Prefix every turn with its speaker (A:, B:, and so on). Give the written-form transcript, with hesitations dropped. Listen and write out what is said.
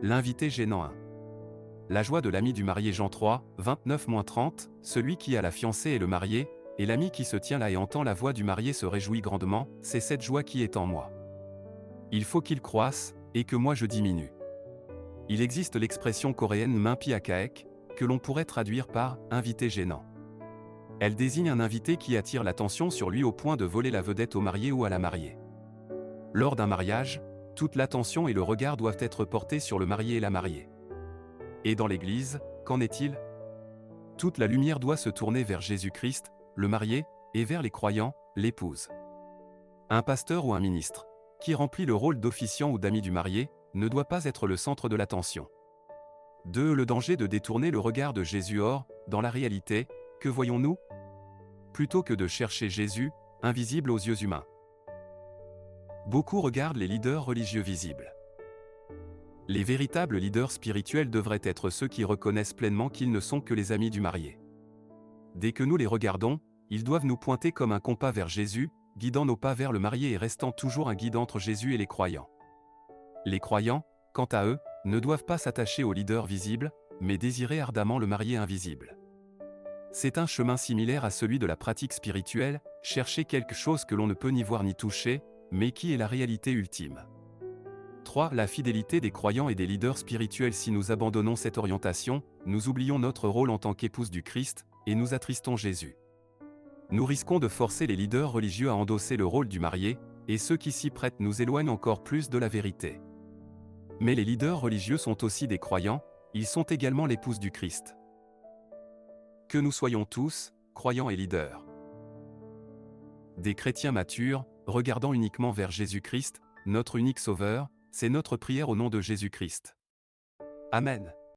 A: L'invité gênant 1. La joie de l'ami du marié Jean 3, 29-30, celui qui a la fiancée et le marié, et l'ami qui se tient là et entend la voix du marié se réjouit grandement, c'est cette joie qui est en moi. Il faut qu'il croisse, et que moi je diminue. Il existe l'expression coréenne Minpi Akaek, que l'on pourrait traduire par « invité gênant ». Elle désigne un invité qui attire l'attention sur lui au point de voler la vedette au marié ou à la mariée. Lors d'un mariage, toute l'attention et le regard doivent être portés sur le marié et la mariée. Et dans l'Église, qu'en est-il? Toute la lumière doit se tourner vers Jésus-Christ, le marié, et vers les croyants, l'épouse. Un pasteur ou un ministre, qui remplit le rôle d'officiant ou d'ami du marié, ne doit pas être le centre de l'attention. 2. Le danger de détourner le regard de Jésus. Or, dans la réalité, que voyons-nous? Plutôt que de chercher Jésus, invisible aux yeux humains. Beaucoup regardent les leaders religieux visibles. Les véritables leaders spirituels devraient être ceux qui reconnaissent pleinement qu'ils ne sont que les amis du marié. Dès que nous les regardons, ils doivent nous pointer comme un compas vers Jésus, guidant nos pas vers le marié et restant toujours un guide entre Jésus et les croyants. Les croyants, quant à eux, ne doivent pas s'attacher aux leaders visibles, mais désirer ardemment le marié invisible. C'est un chemin similaire à celui de la pratique spirituelle, chercher quelque chose que l'on ne peut ni voir ni toucher, mais qui est la réalité ultime. 3. La fidélité des croyants et des leaders spirituels. Si nous abandonnons cette orientation, nous oublions notre rôle en tant qu'épouse du Christ, et nous attristons Jésus. Nous risquons de forcer les leaders religieux à endosser le rôle du marié, et ceux qui s'y prêtent nous éloignent encore plus de la vérité. Mais les leaders religieux sont aussi des croyants, ils sont également l'épouse du Christ. Que nous soyons tous, croyants et leaders, des chrétiens matures, regardant uniquement vers Jésus-Christ, notre unique Sauveur, c'est notre prière au nom de Jésus-Christ. Amen.